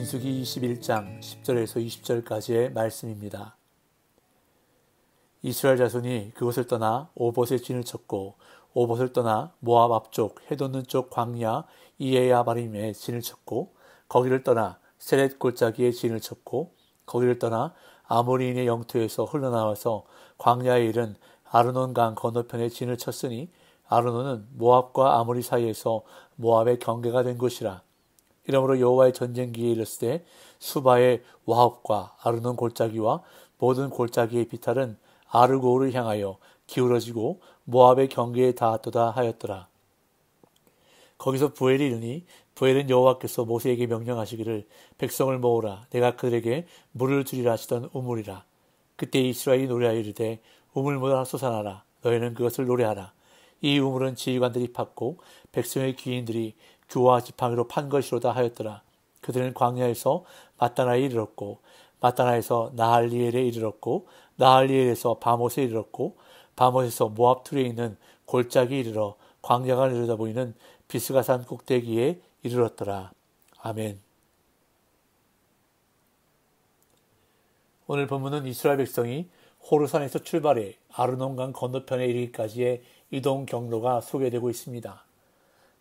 민수기 21장 10절에서 20절까지의 말씀입니다. 이스라엘 자손이 그곳을 떠나 오봇에 진을 쳤고 오봇을 떠나 모압 앞쪽 해돋는 쪽 광야 이에야바림에 진을 쳤고 거기를 떠나 세렛 골짜기에 진을 쳤고 거기를 떠나 아모리인의 영토에서 흘러나와서 광야에 이른 아르논 강 건너편에 진을 쳤으니 아르논은 모압과 아모리 사이에서 모압의 경계가 된 곳이라. 이러므로 여호와의 전쟁기에 이르을 때 수바의 와합과 아르논 골짜기와 모든 골짜기의 비탈은 아르고를 향하여 기울어지고 모압의 경계에 닿았도다 하였더라. 거기서 부엘이 이르니 부엘은 여호와께서 모세에게 명령하시기를 백성을 모으라 내가 그들에게 물을 주리라 하시던 우물이라. 그때 이스라엘이 노래하여 이르되 우물보다 솟아나라 너희는 그것을 노래하라. 이 우물은 지휘관들이 팠고 백성의 귀인들이 규와 지팡이로 판 것이로다 하였더라. 그들은 광야에서 마따나에 이르렀고 마따나에서 나할리엘에 이르렀고 나할리엘에서 바못에 이르렀고 바못에서 모압 툴에 있는 골짜기에 이르러 광야가 내려다보이는 비스가산 꼭대기에 이르렀더라. 아멘. 오늘 본문은 이스라엘 백성이 호르산에서 출발해 아르논강 건너편에 이르기까지의 이동 경로가 소개되고 있습니다.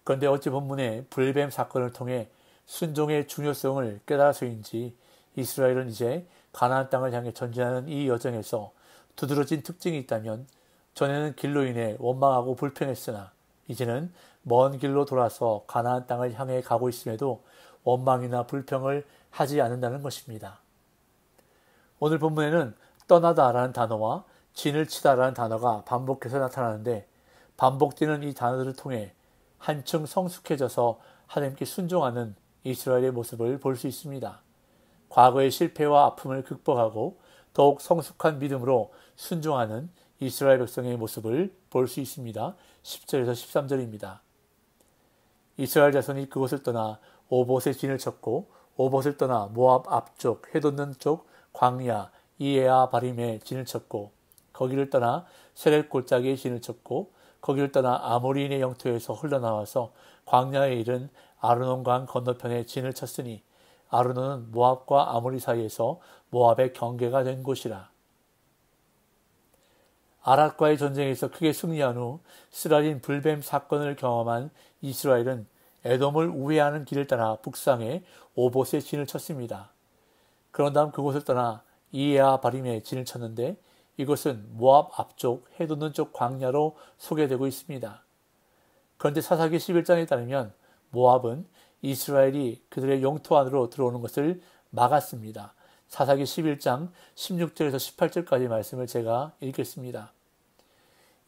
그런데 어찌 본문의 불뱀 사건을 통해 순종의 중요성을 깨달아서인지 이스라엘은 이제 가나안 땅을 향해 전진하는 이 여정에서 두드러진 특징이 있다면 전에는 길로 인해 원망하고 불평했으나 이제는 먼 길로 돌아서 가나안 땅을 향해 가고 있음에도 원망이나 불평을 하지 않는다는 것입니다. 오늘 본문에는 떠나다라는 단어와 진을 치다라는 단어가 반복해서 나타나는데 반복되는 이 단어들을 통해 한층 성숙해져서 하나님께 순종하는 이스라엘의 모습을 볼 수 있습니다. 과거의 실패와 아픔을 극복하고 더욱 성숙한 믿음으로 순종하는 이스라엘 백성의 모습을 볼 수 있습니다. 10절에서 13절입니다. 이스라엘 자손이 그곳을 떠나 오봇에 진을 쳤고 오봇을 떠나 모압 앞쪽 해돋는 쪽 광야 이에야 바림에 진을 쳤고 거기를 떠나 세렛 골짜기에 진을 쳤고 거기를 떠나 아모리인의 영토에서 흘러나와서 광야에 이른 아르논강 건너편에 진을 쳤으니 아르논은 모압과 아모리 사이에서 모압의 경계가 된 곳이라. 아랏과의 전쟁에서 크게 승리한 후 쓰라린 불뱀 사건을 경험한 이스라엘은 에돔을 우회하는 길을 따라 북상해 오봇에 진을 쳤습니다. 그런 다음 그곳을 떠나 이에야 바림에 진을 쳤는데 이곳은 모압 앞쪽 해돋는 쪽 광야로 소개되고 있습니다. 그런데 사사기 11장에 따르면 모압은 이스라엘이 그들의 영토 안으로 들어오는 것을 막았습니다. 사사기 11장 16절에서 18절까지 말씀을 제가 읽겠습니다.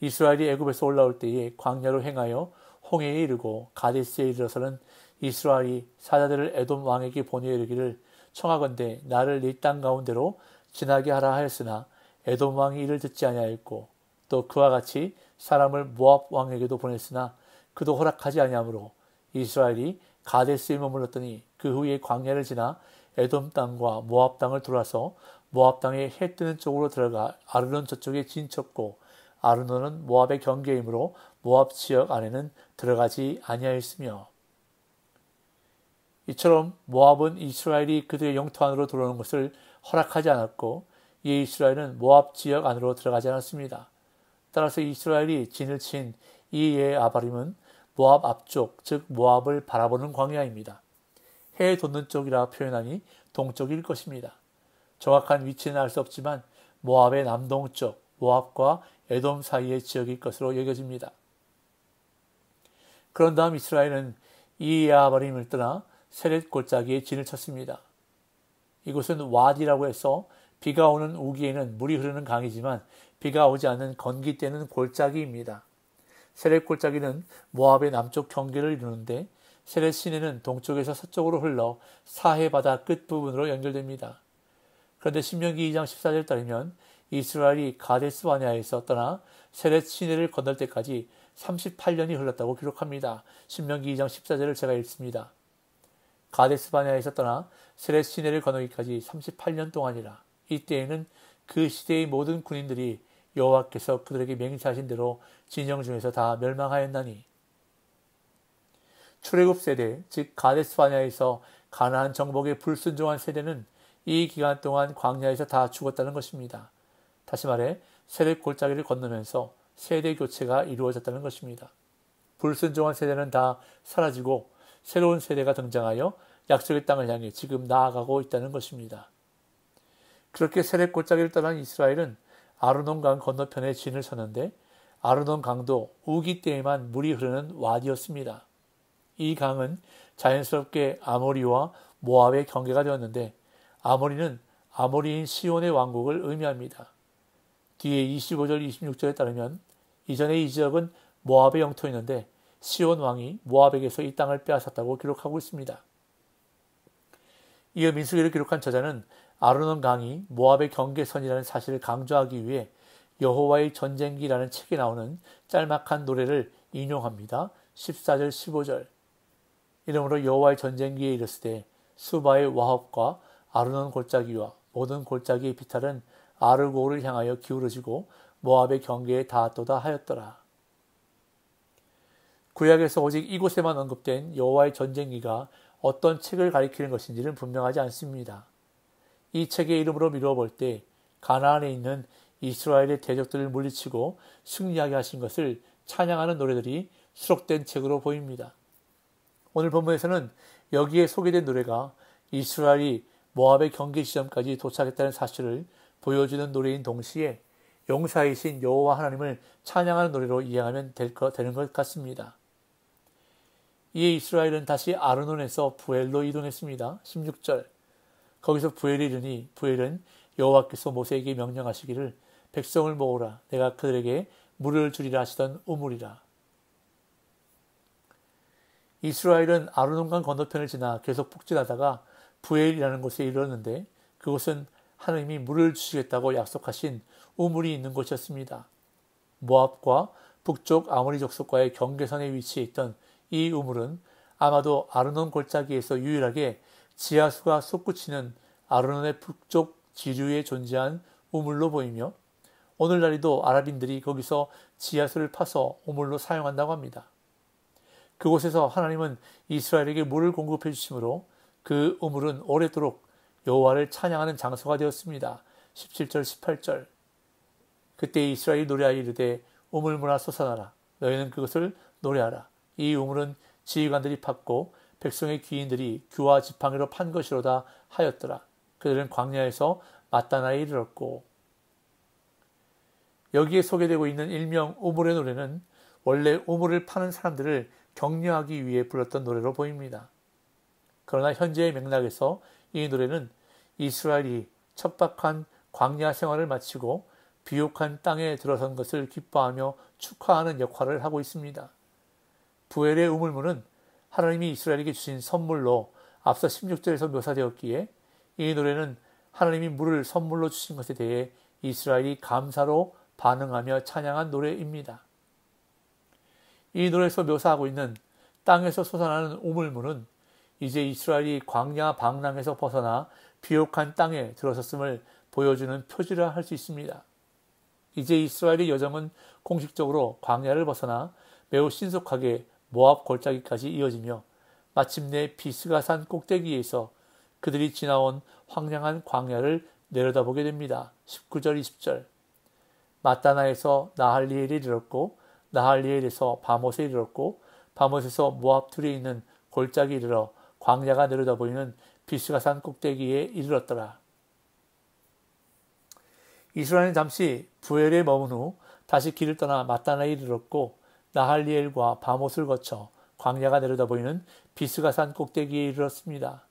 이스라엘이 애굽에서 올라올 때에 광야로 행하여 홍해에 이르고 가데스에 이르러서는 이스라엘이 사자들을 에돔 왕에게 보내어 이르기를 청하건대 나를 네 땅 가운데로 지나게 하라 하였으나 에돔 왕이 이를 듣지 아니하였고 또 그와 같이 사람을 모압 왕에게도 보냈으나 그도 허락하지 아니하므로 이스라엘이 가데스에 머물렀더니 그 후에 광야를 지나 에돔 땅과 모압 땅을 돌아서 모압 땅의 해 뜨는 쪽으로 들어가 아르논 저쪽에 진쳤고 아르논은 모압의 경계이므로 모압 지역 안에는 들어가지 아니하였으며 이처럼 모압은 이스라엘이 그들의 영토 안으로 들어오는 것을 허락하지 않았고 이에 이스라엘은 모압 지역 안으로 들어가지 않았습니다. 따라서 이스라엘이 진을 친 이에 아바림은 모압 앞쪽 즉 모압을 바라보는 광야입니다. 해에 돋는 쪽이라 표현하니 동쪽일 것입니다. 정확한 위치는 알 수 없지만 모압의 남동쪽 모압과 에돔 사이의 지역일 것으로 여겨집니다. 그런 다음 이스라엘은 이에 아바림을 떠나 세렛 골짜기에 진을 쳤습니다. 이곳은 와디라고 해서 비가 오는 우기에는 물이 흐르는 강이지만 비가 오지 않는 건기 때는 골짜기입니다. 세렛 골짜기는 모압의 남쪽 경계를 이루는데 세렛 시내는 동쪽에서 서쪽으로 흘러 사해 바다 끝부분으로 연결됩니다. 그런데 신명기 2장 14절 따르면 이스라엘이 가데스 바네아에서 떠나 세렛 시내를 건널 때까지 38년이 흘렀다고 기록합니다. 신명기 2장 14절을 제가 읽습니다. 가데스 바네아에서 떠나 세렛 시내를 건너기까지 38년 동안이라. 이때에는 그 시대의 모든 군인들이 여호와께서 그들에게 맹세하신 대로 진영 중에서 다 멸망하였나니 출애굽 세대 즉 가데스 바네아에서 가나안 정복에 불순종한 세대는 이 기간 동안 광야에서 다 죽었다는 것입니다. 다시 말해 세대 골짜기를 건너면서 세대 교체가 이루어졌다는 것입니다. 불순종한 세대는 다 사라지고 새로운 세대가 등장하여 약속의 땅을 향해 지금 나아가고 있다는 것입니다. 그렇게 세대 골짜기를 떠난 이스라엘은 아르논강 건너편에 진을 쳤는데 아르논 강도 우기 때에만 물이 흐르는 와디였습니다. 이 강은 자연스럽게 아모리와 모압의 경계가 되었는데 아모리는 아모리인 시온의 왕국을 의미합니다. 뒤에 25절 26절에 따르면 이전에 이 지역은 모압의 영토였는데 시온 왕이 모압에게서 이 땅을 빼앗았다고 기록하고 있습니다. 이어 민수기를 기록한 저자는 아르논 강이 모압의 경계선이라는 사실을 강조하기 위해 여호와의 전쟁기라는 책에 나오는 짤막한 노래를 인용합니다. 14절 15절 이러므로 여호와의 전쟁기에 이르시되 수바의 와합과 아르논 골짜기와 모든 골짜기의 비탈은 아르고를 향하여 기울어지고 모압의 경계에 닿았도다 하였더라. 구약에서 오직 이곳에만 언급된 여호와의 전쟁기가 어떤 책을 가리키는 것인지는 분명하지 않습니다. 이 책의 이름으로 미루어 볼 때 가나안에 있는 이스라엘의 대적들을 물리치고 승리하게 하신 것을 찬양하는 노래들이 수록된 책으로 보입니다. 오늘 본문에서는 여기에 소개된 노래가 이스라엘이 모압의 경계 지점까지 도착했다는 사실을 보여주는 노래인 동시에 용사이신 여호와 하나님을 찬양하는 노래로 이해하면 되는 것 같습니다. 이에 이스라엘은 다시 아르논에서 부엘로 이동했습니다. 16절 거기서 부엘이 이르니 부엘은 여호와께서 모세에게 명령하시기를 백성을 모으라 내가 그들에게 물을 주리라 하시던 우물이라. 이스라엘은 아르논강 건너편을 지나 계속 북진하다가 부엘이라는 곳에 이르렀는데 그곳은 하나님이 물을 주시겠다고 약속하신 우물이 있는 곳이었습니다. 모압과 북쪽 아모리 족속과의 경계선에 위치해 있던 이 우물은 아마도 아르논 골짜기에서 유일하게 지하수가 솟구치는 아르논의 북쪽 지류에 존재한 우물로 보이며 오늘날에도 아랍인들이 거기서 지하수를 파서 우물로 사용한다고 합니다. 그곳에서 하나님은 이스라엘에게 물을 공급해 주심으로 그 우물은 오래도록 여호와를 찬양하는 장소가 되었습니다. 17절 18절 그때 이스라엘이 노래하여 이르되 우물물아 솟아나라 너희는 그것을 노래하라 이 우물은 지휘관들이 팠고 백성의 귀인들이 규와 지팡이로 판 것이로다 하였더라. 그들은 광야에서 마따나에 이르렀고 여기에 소개되고 있는 일명 우물의 노래는 원래 우물을 파는 사람들을 격려하기 위해 불렀던 노래로 보입니다. 그러나 현재의 맥락에서 이 노래는 이스라엘이 척박한 광야 생활을 마치고 비옥한 땅에 들어선 것을 기뻐하며 축하하는 역할을 하고 있습니다. 부엘의 우물물은 하나님이 이스라엘에게 주신 선물로 앞서 16절에서 묘사되었기에 이 노래는 하나님이 물을 선물로 주신 것에 대해 이스라엘이 감사로 반응하며 찬양한 노래입니다. 이 노래에서 묘사하고 있는 땅에서 솟아나는 우물물은 이제 이스라엘이 광야 방랑에서 벗어나 비옥한 땅에 들어섰음을 보여주는 표지라 할 수 있습니다. 이제 이스라엘의 여정은 공식적으로 광야를 벗어나 매우 신속하게 모압 골짜기까지 이어지며 마침내 비스가산 꼭대기에서 그들이 지나온 황량한 광야를 내려다보게 됩니다. 19절 20절 마따나에서 나할리엘에 이르렀고 나할리엘에서 바못에 이르렀고 바못에서 모압 둘에 있는 골짜기에 이르러 광야가 내려다보이는 비스가산 꼭대기에 이르렀더라. 이스라엘은 잠시 부엘에 머문 후 다시 길을 떠나 마따나에 이르렀고 나할리엘과 바못을 거쳐 광야가 내려다보이는 비스가산 꼭대기에 이르렀습니다.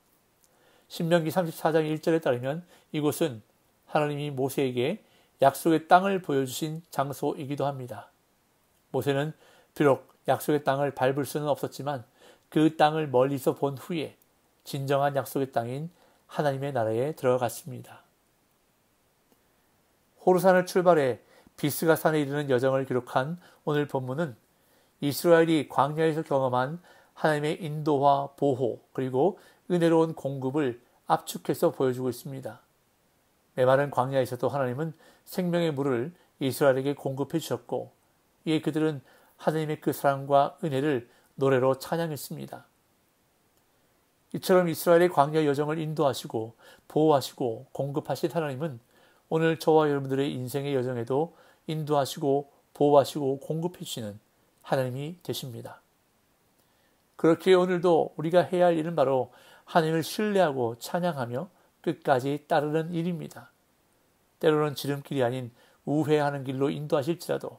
신명기 34장 1절에 따르면 이곳은 하나님이 모세에게 약속의 땅을 보여주신 장소이기도 합니다. 모세는 비록 약속의 땅을 밟을 수는 없었지만 그 땅을 멀리서 본 후에 진정한 약속의 땅인 하나님의 나라에 들어갔습니다. 호르산을 출발해 비스가산에 이르는 여정을 기록한 오늘 본문은 이스라엘이 광야에서 경험한 하나님의 인도와 보호 그리고 은혜로운 공급을 압축해서 보여주고 있습니다. 메마른 광야에서도 하나님은 생명의 물을 이스라엘에게 공급해 주셨고 이에 그들은 하나님의 그 사랑과 은혜를 노래로 찬양했습니다. 이처럼 이스라엘의 광야 여정을 인도하시고 보호하시고 공급하신 하나님은 오늘 저와 여러분들의 인생의 여정에도 인도하시고 보호하시고 공급해 주시는 하나님이 되십니다. 그렇게 오늘도 우리가 해야 할 일은 바로 하나님을 신뢰하고 찬양하며 끝까지 따르는 일입니다. 때로는 지름길이 아닌 우회하는 길로 인도하실지라도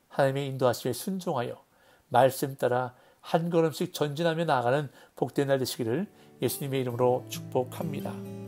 하나님의 인도하심에 순종하여 말씀 따라 한 걸음씩 전진하며 나아가는 복된 날 되시기를 예수님의 이름으로 축복합니다.